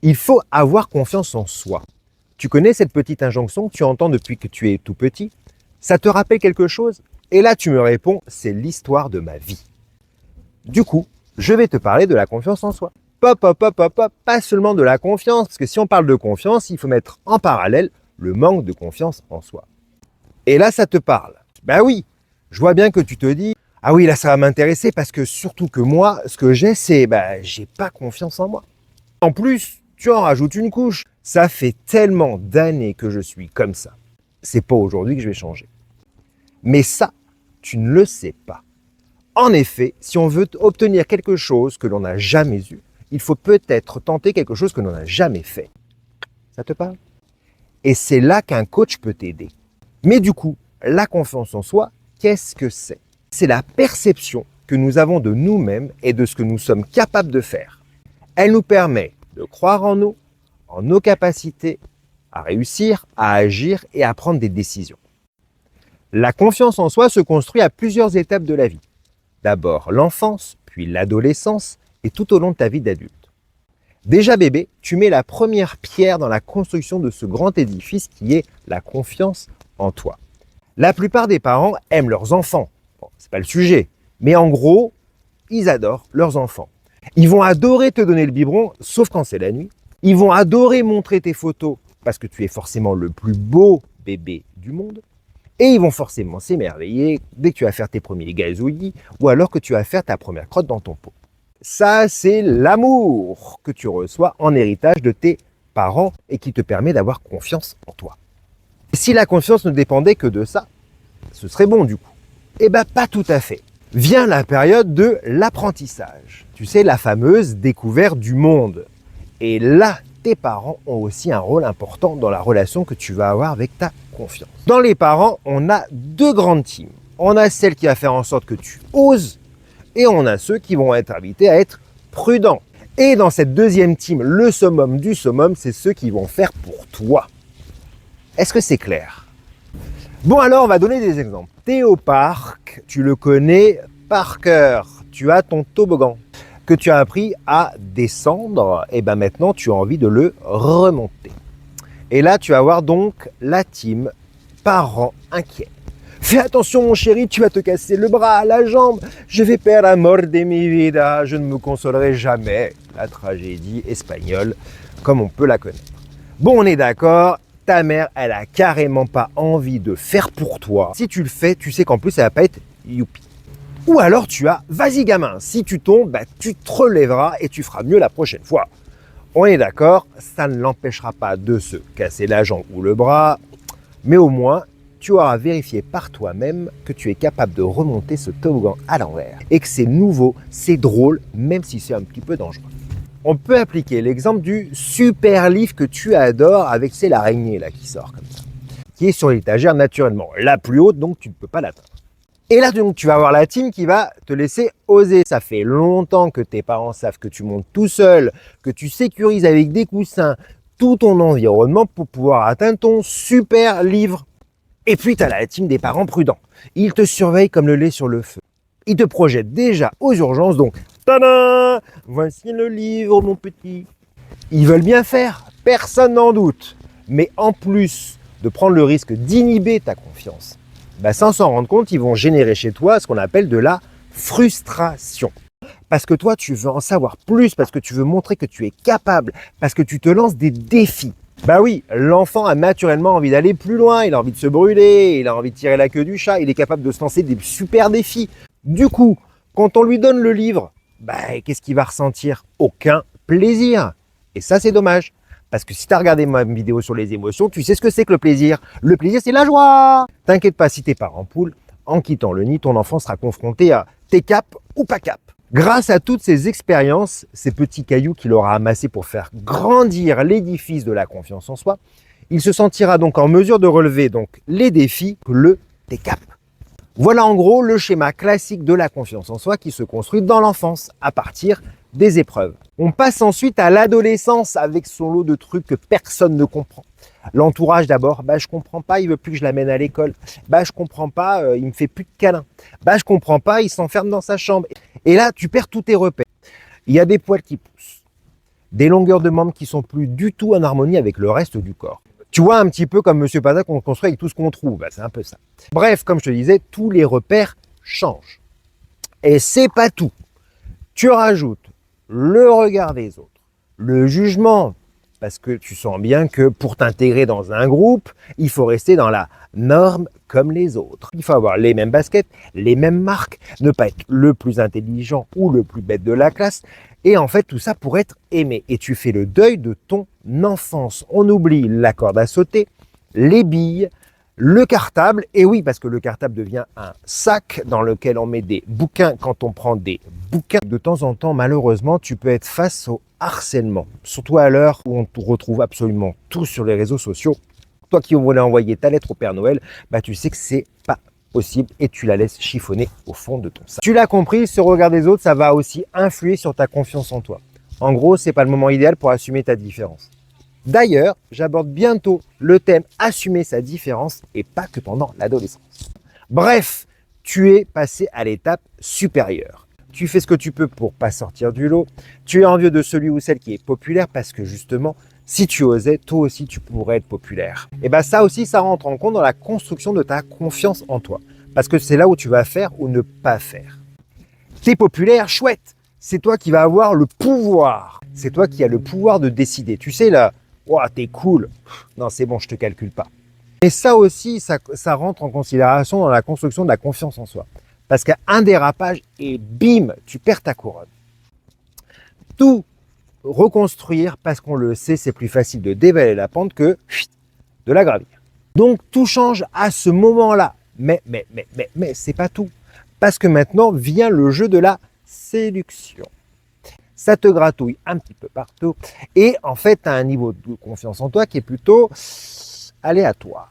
Il faut avoir confiance en soi. Tu connais cette petite injonction que tu entends depuis que tu es tout petit? Ça te rappelle quelque chose? Et là, tu me réponds, c'est l'histoire de ma vie. Du coup, je vais te parler de la confiance en soi. Pas seulement de la confiance, parce que si on parle de confiance, il faut mettre en parallèle le manque de confiance en soi. Et là, ça te parle. Ben oui, je vois bien que tu te dis, ah oui, là, ça va m'intéresser parce que surtout que moi, ce que j'ai, c'est, j'ai pas confiance en moi. En plus, tu en rajoutes une couche. Ça fait tellement d'années que je suis comme ça. C'est pas aujourd'hui que je vais changer. Mais ça, tu ne le sais pas. En effet, si on veut obtenir quelque chose que l'on n'a jamais eu, il faut peut-être tenter quelque chose que l'on n'a jamais fait. Ça te parle? Et c'est là qu'un coach peut t'aider. Mais du coup, la confiance en soi, qu'est-ce que c'est? C'est la perception que nous avons de nous-mêmes et de ce que nous sommes capables de faire. Elle nous permet de croire en nous, en nos capacités, à réussir, à agir et à prendre des décisions. La confiance en soi se construit à plusieurs étapes de la vie. D'abord l'enfance, puis l'adolescence et tout au long de ta vie d'adulte. Déjà bébé, tu mets la première pierre dans la construction de ce grand édifice qui est la confiance en toi. La plupart des parents aiment leurs enfants. Bon, c'est pas le sujet, mais en gros, ils adorent leurs enfants. Ils vont adorer te donner le biberon, sauf quand c'est la nuit. Ils vont adorer montrer tes photos parce que tu es forcément le plus beau bébé du monde. Et ils vont forcément s'émerveiller dès que tu vas faire tes premiers gazouillis ou alors que tu vas faire ta première crotte dans ton pot. Ça, c'est l'amour que tu reçois en héritage de tes parents et qui te permet d'avoir confiance en toi. Si la confiance ne dépendait que de ça, ce serait bon du coup. Eh bien, pas tout à fait. Vient la période de l'apprentissage. Tu sais, la fameuse découverte du monde. Et là, tes parents ont aussi un rôle important dans la relation que tu vas avoir avec ta confiance. Dans les parents, on a deux grandes teams. On a celle qui va faire en sorte que tu oses et on a ceux qui vont être invités à être prudents. Et dans cette deuxième team, le summum du summum, c'est ceux qui vont faire pour toi. Est-ce que c'est clair? Bon alors, on va donner des exemples. T'es au parc, tu le connais par cœur. Tu as ton toboggan que tu as appris à descendre, et ben maintenant tu as envie de le remonter. Et là, tu vas voir donc la team parents inquiets. Fais attention mon chéri, tu vas te casser le bras, la jambe. Je vais perdre amor de mi vida. Je ne me consolerai jamais. La tragédie espagnole, comme on peut la connaître. Bon, on est d'accord, ta mère, elle a carrément pas envie de faire pour toi. Si tu le fais, tu sais qu'en plus, ça va pas être youpi. Ou alors tu as, vas-y gamin, si tu tombes, tu te relèveras et tu feras mieux la prochaine fois. On est d'accord, ça ne l'empêchera pas de se casser la jambe ou le bras, mais au moins, tu auras vérifié par toi-même que tu es capable de remonter ce toboggan à l'envers et que c'est nouveau, c'est drôle, même si c'est un petit peu dangereux. On peut appliquer l'exemple du super livre que tu adores avec l'araignée là qui sort comme ça, qui est sur l'étagère naturellement, la plus haute, donc tu ne peux pas l'atteindre. Et là, donc, tu vas avoir la team qui va te laisser oser. Ça fait longtemps que tes parents savent que tu montes tout seul, que tu sécurises avec des coussins tout ton environnement pour pouvoir atteindre ton super livre. Et puis, tu as la team des parents prudents. Ils te surveillent comme le lait sur le feu. Ils te projettent déjà aux urgences, donc, tada! Voici le livre, mon petit. Ils veulent bien faire, personne n'en doute. Mais en plus de prendre le risque d'inhiber ta confiance, sans s'en rendre compte, ils vont générer chez toi ce qu'on appelle de la frustration. Parce que toi, tu veux en savoir plus, parce que tu veux montrer que tu es capable, parce que tu te lances des défis. Oui, l'enfant a naturellement envie d'aller plus loin, il a envie de se brûler, il a envie de tirer la queue du chat, il est capable de se lancer des super défis. Du coup, quand on lui donne le livre, qu'est-ce qu'il va ressentir? Aucun plaisir. Et ça, c'est dommage. Parce que si tu as regardé ma vidéo sur les émotions, tu sais ce que c'est que le plaisir. Le plaisir, c'est la joie. T'inquiète pas, si t'es parent poule, en quittant le nid, ton enfant sera confronté à t'es cap ou pas cap. Grâce à toutes ces expériences, ces petits cailloux qu'il aura amassés pour faire grandir l'édifice de la confiance en soi, il se sentira donc en mesure de relever donc les défis que le t'es cap. Voilà en gros le schéma classique de la confiance en soi qui se construit dans l'enfance à partir des épreuves. On passe ensuite à l'adolescence avec son lot de trucs que personne ne comprend. L'entourage d'abord, je comprends pas, il veut plus que je l'amène à l'école. Je comprends pas, il me fait plus de câlins. Je comprends pas, il s'enferme dans sa chambre. Et là, tu perds tous tes repères. Il y a des poils qui poussent. des longueurs de membres qui sont plus du tout en harmonie avec le reste du corps. Tu vois un petit peu comme Monsieur Pata qu'on construit avec tout ce qu'on trouve, c'est un peu ça. Bref, comme je te disais, tous les repères changent. Et c'est pas tout. Tu rajoutes le regard des autres, le jugement, parce que tu sens bien que pour t'intégrer dans un groupe, il faut rester dans la norme comme les autres. Il faut avoir les mêmes baskets, les mêmes marques, ne pas être le plus intelligent ou le plus bête de la classe. Et en fait, tout ça pour être aimé. Et tu fais le deuil de ton enfance. On oublie la corde à sauter, les billes, le cartable. Et oui, parce que le cartable devient un sac dans lequel on met des bouquins quand on prend des bouquins. De temps en temps, malheureusement, tu peux être face au harcèlement. Surtout à l'heure où on te retrouve absolument tout sur les réseaux sociaux. Toi qui voulais envoyer ta lettre au Père Noël, tu sais que c'est pas possible et tu la laisses chiffonner au fond de ton sac. Tu l'as compris, ce regard des autres, ça va aussi influer sur ta confiance en toi. En gros, c'est pas le moment idéal pour assumer ta différence. D'ailleurs, j'aborde bientôt le thème assumer sa différence et pas que pendant l'adolescence. Bref, tu es passé à l'étape supérieure. Tu fais ce que tu peux pour pas sortir du lot. Tu es envieux de celui ou celle qui est populaire parce que justement, si tu osais, toi aussi tu pourrais être populaire. Et ça aussi, ça rentre en compte dans la construction de ta confiance en toi. Parce que c'est là où tu vas faire ou ne pas faire. T'es populaire, chouette. C'est toi qui vas avoir le pouvoir. C'est toi qui as le pouvoir de décider. Tu sais là, ouah, t'es cool. Non, c'est bon, je te calcule pas. Et ça aussi, ça rentre en considération dans la construction de la confiance en soi. Parce qu'un dérapage et bim, tu perds ta couronne. Tout reconstruire, parce qu'on le sait, c'est plus facile de dévaler la pente que de la gravir. Donc tout change à ce moment-là. Mais c'est pas tout. Parce que maintenant vient le jeu de la séduction. Ça te gratouille un petit peu partout. Et en fait, tu as un niveau de confiance en toi qui est plutôt aléatoire.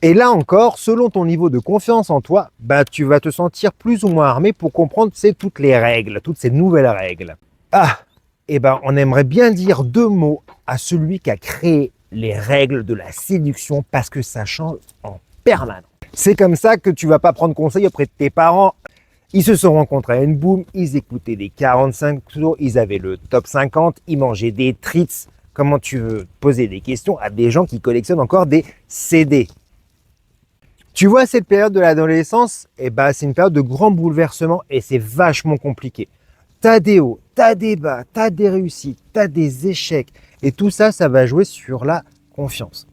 Et là encore, selon ton niveau de confiance en toi, tu vas te sentir plus ou moins armé pour comprendre toutes les règles, toutes ces nouvelles règles. On aimerait bien dire 2 mots à celui qui a créé les règles de la séduction parce que ça change en permanence. C'est comme ça que tu vas pas prendre conseil auprès de tes parents. Ils se sont rencontrés à une boum, ils écoutaient les 45 tours, ils avaient le top 50, ils mangeaient des treats. Comment tu veux poser des questions à des gens qui collectionnent encore des CD? Tu vois, cette période de l'adolescence, c'est une période de grand bouleversement et c'est vachement compliqué. T'as des hauts, t'as des bas, t'as des réussites, t'as des échecs. Et tout ça, ça va jouer sur la confiance.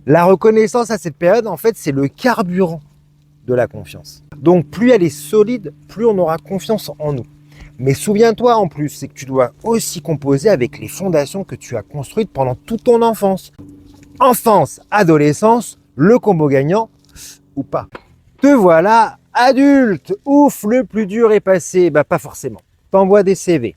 La reconnaissance à cette période, en fait, c'est le carburant de la confiance. Donc, plus elle est solide, plus on aura confiance en nous. Mais souviens-toi en plus, c'est que tu dois aussi composer avec les fondations que tu as construites pendant toute ton enfance. Enfance, adolescence, le combo gagnant ou pas. Te voilà adulte. Ouf, le plus dur est passé. Pas forcément. T'envoies des CV.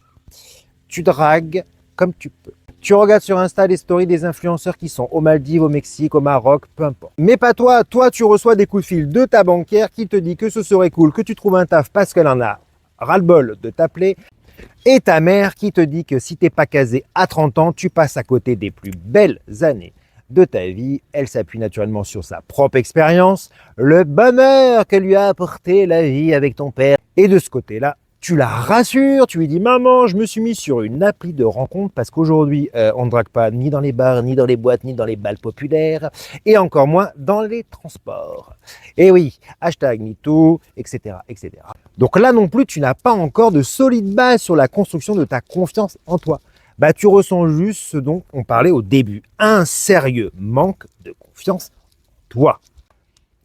Tu dragues comme tu peux. Tu regardes sur Insta les stories des influenceurs qui sont aux Maldives, au Mexique, au Maroc, peu importe. Mais pas toi. Toi, tu reçois des coups de fil de ta banquière qui te dit que ce serait cool que tu trouves un taf parce qu'elle en a ras-le-bol de t'appeler. Et ta mère qui te dit que si t'es pas casé à 30 ans, tu passes à côté des plus belles années de ta vie. Elle s'appuie naturellement sur sa propre expérience, le bonheur que lui a apporté la vie avec ton père. Et de ce côté-là, tu la rassures, tu lui dis « Maman, je me suis mis sur une appli de rencontre parce qu'aujourd'hui, on ne drague pas ni dans les bars, ni dans les boîtes, ni dans les balles populaires, et encore moins dans les transports. » Et oui, hashtag MeToo, etc., etc. Donc là non plus, tu n'as pas encore de solide base sur la construction de ta confiance en toi. Tu ressens juste ce dont on parlait au début, un sérieux manque de confiance en toi.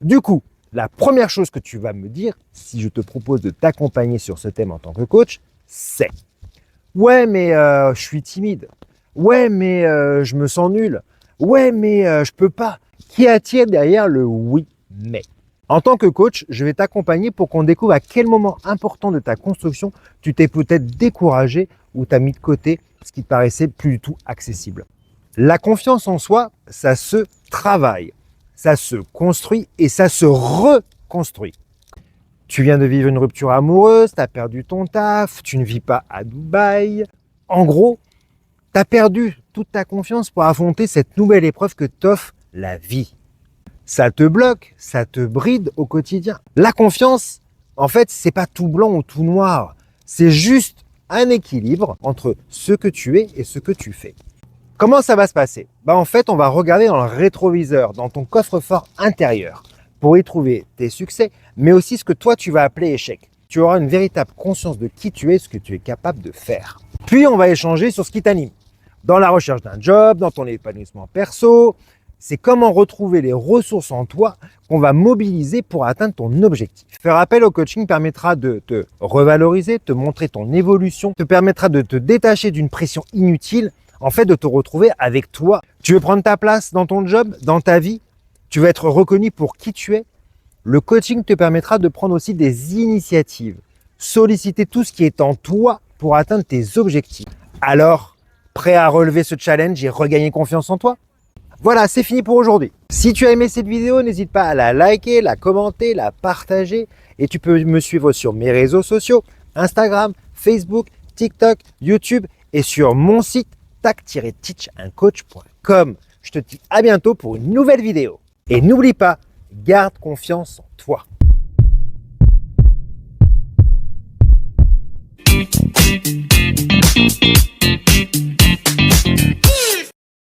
Du coup, la première chose que tu vas me dire, si je te propose de t'accompagner sur ce thème en tant que coach, c'est « Ouais, mais je suis timide. Ouais, mais je me sens nul. Ouais, mais je peux pas. » Qu'y a-t-il derrière le « oui, mais » ? En tant que coach, je vais t'accompagner pour qu'on découvre à quel moment important de ta construction tu t'es peut-être découragé ou t'as mis de côté ce qui te paraissait plus du tout accessible. La confiance en soi, ça se travaille, ça se construit et ça se reconstruit. Tu viens de vivre une rupture amoureuse, tu as perdu ton taf, tu ne vis pas à Dubaï. En gros, tu as perdu toute ta confiance pour affronter cette nouvelle épreuve que t'offre la vie. Ça te bloque, ça te bride au quotidien. La confiance, en fait, c'est pas tout blanc ou tout noir. C'est juste un équilibre entre ce que tu es et ce que tu fais. Comment ça va se passer? En fait, on va regarder dans le rétroviseur, dans ton coffre-fort intérieur, pour y trouver tes succès, mais aussi ce que toi tu vas appeler échec. Tu auras une véritable conscience de qui tu es, ce que tu es capable de faire. Puis on va échanger sur ce qui t'anime. Dans la recherche d'un job, dans ton épanouissement perso, c'est comment retrouver les ressources en toi qu'on va mobiliser pour atteindre ton objectif. Faire appel au coaching permettra de te revaloriser, te montrer ton évolution, te permettra de te détacher d'une pression inutile, en fait de te retrouver avec toi. Tu veux prendre ta place dans ton job, dans ta vie, tu veux être reconnu pour qui tu es. Le coaching te permettra de prendre aussi des initiatives, solliciter tout ce qui est en toi pour atteindre tes objectifs. Alors, prêt à relever ce challenge et regagner confiance en toi? Voilà, c'est fini pour aujourd'hui. Si tu as aimé cette vidéo, n'hésite pas à la liker, la commenter, la partager. Et tu peux me suivre sur mes réseaux sociaux, Instagram, Facebook, TikTok, YouTube et sur mon site tac-teachincoach.com. Je te dis à bientôt pour une nouvelle vidéo. Et n'oublie pas, garde confiance en toi.